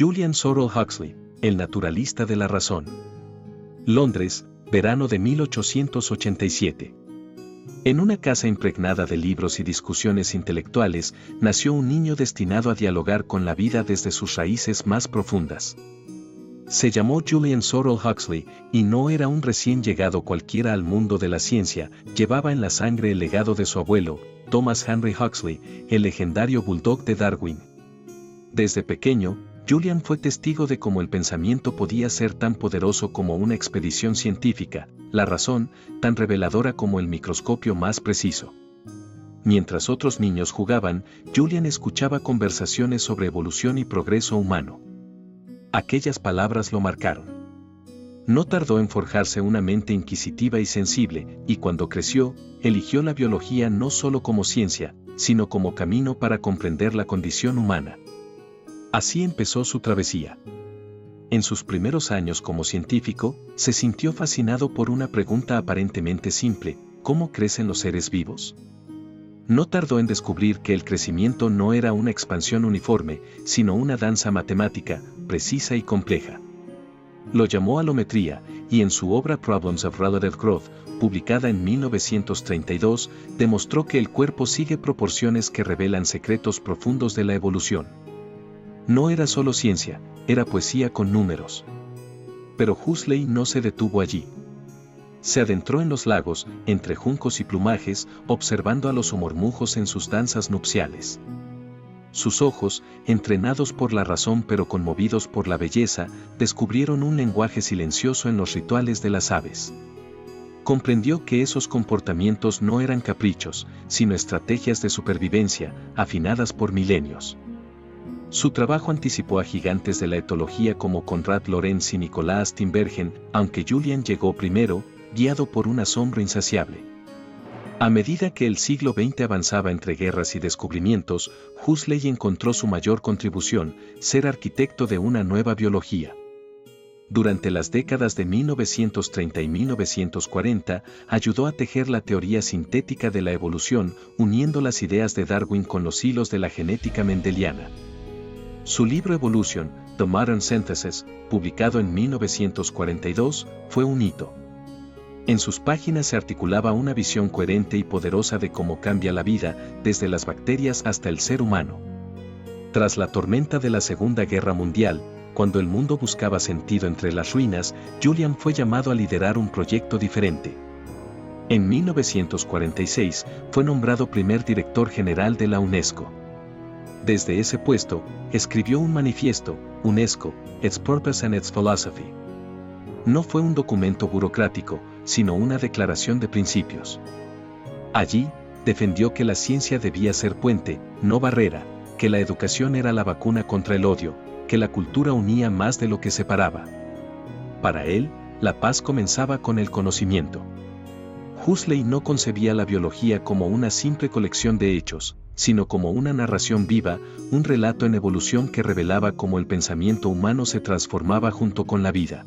Julian Sorrell Huxley, el naturalista de la razón. Londres, verano de 1887. En una casa impregnada de libros y discusiones intelectuales, nació un niño destinado a dialogar con la vida desde sus raíces más profundas. Se llamó Julian Sorrell Huxley, y no era un recién llegado cualquiera al mundo de la ciencia, llevaba en la sangre el legado de su abuelo, Thomas Henry Huxley, el legendario bulldog de Darwin. Desde pequeño, Julian fue testigo de cómo el pensamiento podía ser tan poderoso como una expedición científica, la razón, tan reveladora como el microscopio más preciso. Mientras otros niños jugaban, Julian escuchaba conversaciones sobre evolución y progreso humano. Aquellas palabras lo marcaron. No tardó en forjarse una mente inquisitiva y sensible, y cuando creció, eligió la biología no solo como ciencia, sino como camino para comprender la condición humana. Así empezó su travesía. En sus primeros años como científico, se sintió fascinado por una pregunta aparentemente simple: ¿cómo crecen los seres vivos? No tardó en descubrir que el crecimiento no era una expansión uniforme, sino una danza matemática, precisa y compleja. Lo llamó alometría, y en su obra Problems of Relative Growth, publicada en 1932, demostró que el cuerpo sigue proporciones que revelan secretos profundos de la evolución. No era solo ciencia, era poesía con números. Pero Huxley no se detuvo allí. Se adentró en los lagos, entre juncos y plumajes, observando a los omormujos en sus danzas nupciales. Sus ojos, entrenados por la razón pero conmovidos por la belleza, descubrieron un lenguaje silencioso en los rituales de las aves. Comprendió que esos comportamientos no eran caprichos, sino estrategias de supervivencia, afinadas por milenios. Su trabajo anticipó a gigantes de la etología como Konrad Lorenz y Nicolás Tinbergen, aunque Julian llegó primero, guiado por un asombro insaciable. A medida que el siglo XX avanzaba entre guerras y descubrimientos, Huxley encontró su mayor contribución: ser arquitecto de una nueva biología. Durante las décadas de 1930 y 1940, ayudó a tejer la teoría sintética de la evolución, uniendo las ideas de Darwin con los hilos de la genética mendeliana. Su libro Evolution, The Modern Synthesis, publicado en 1942, fue un hito. En sus páginas se articulaba una visión coherente y poderosa de cómo cambia la vida, desde las bacterias hasta el ser humano. Tras la tormenta de la Segunda Guerra Mundial, cuando el mundo buscaba sentido entre las ruinas, Julian fue llamado a liderar un proyecto diferente. En 1946, fue nombrado primer director general de la UNESCO. Desde ese puesto, escribió un manifiesto, UNESCO, Its Purpose and Its Philosophy. No fue un documento burocrático, sino una declaración de principios. Allí, defendió que la ciencia debía ser puente, no barrera, que la educación era la vacuna contra el odio, que la cultura unía más de lo que separaba. Para él, la paz comenzaba con el conocimiento. Huxley no concebía la biología como una simple colección de hechos, sino como una narración viva, un relato en evolución que revelaba cómo el pensamiento humano se transformaba junto con la vida.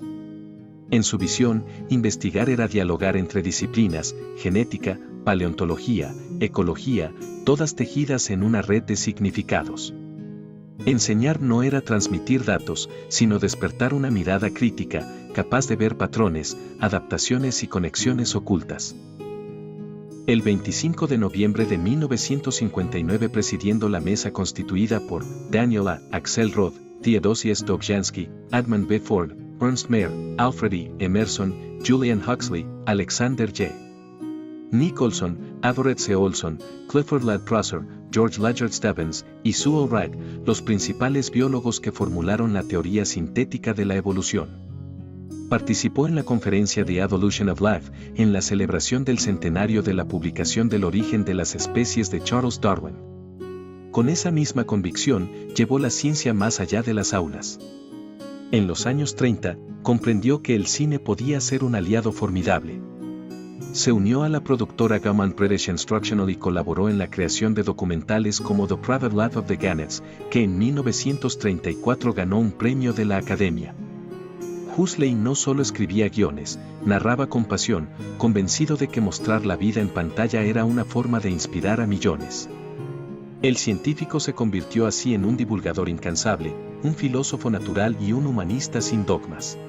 En su visión, investigar era dialogar entre disciplinas: genética, paleontología, ecología, todas tejidas en una red de significados. Enseñar no era transmitir datos, sino despertar una mirada crítica, capaz de ver patrones, adaptaciones y conexiones ocultas. El 25 de noviembre de 1959, presidiendo la mesa constituida por Daniel A. Axel Roth, Theodosius Dobzhansky, Edmund B. Ford, Ernst Mayr, Alfred E. Emerson, Julian Huxley, Alexander J. Nicholson, Everett C. Olson, Clifford Ladd Prosser, George Ledyard Stebbins y Sewell Wright, los principales biólogos que formularon la teoría sintética de la evolución. Participó en la conferencia The Evolution of Life, en la celebración del centenario de la publicación del origen de las especies de Charles Darwin. Con esa misma convicción, llevó la ciencia más allá de las aulas. En los años 30, comprendió que el cine podía ser un aliado formidable. Se unió a la productora Gaumont British Instructional y colaboró en la creación de documentales como The Private Life of the Gannets, que en 1934 ganó un premio de la Academia. Huxley no solo escribía guiones, narraba con pasión, convencido de que mostrar la vida en pantalla era una forma de inspirar a millones. El científico se convirtió así en un divulgador incansable, un filósofo natural y un humanista sin dogmas.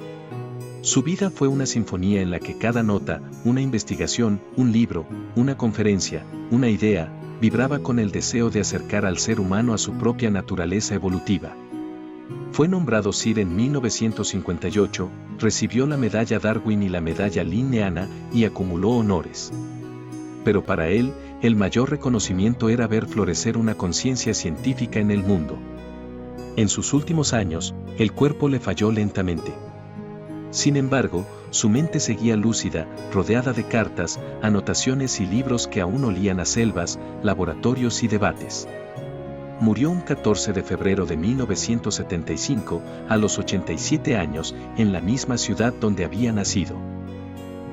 Su vida fue una sinfonía en la que cada nota, una investigación, un libro, una conferencia, una idea, vibraba con el deseo de acercar al ser humano a su propia naturaleza evolutiva. Fue nombrado Sir en 1958, recibió la medalla Darwin y la medalla Linneana y acumuló honores. Pero para él, el mayor reconocimiento era ver florecer una conciencia científica en el mundo. En sus últimos años, el cuerpo le falló lentamente. Sin embargo, su mente seguía lúcida, rodeada de cartas, anotaciones y libros que aún olían a selvas, laboratorios y debates. Murió un 14 de febrero de 1975, a los 87 años, en la misma ciudad donde había nacido.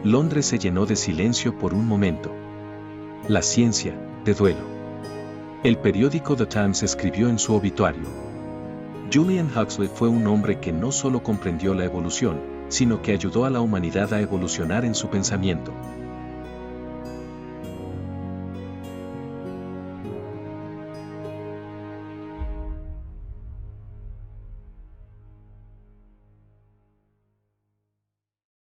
Londres se llenó de silencio por un momento. La ciencia, de duelo. El periódico The Times escribió en su obituario: Julian Huxley fue un hombre que no solo comprendió la evolución, sino que ayudó a la humanidad a evolucionar en su pensamiento.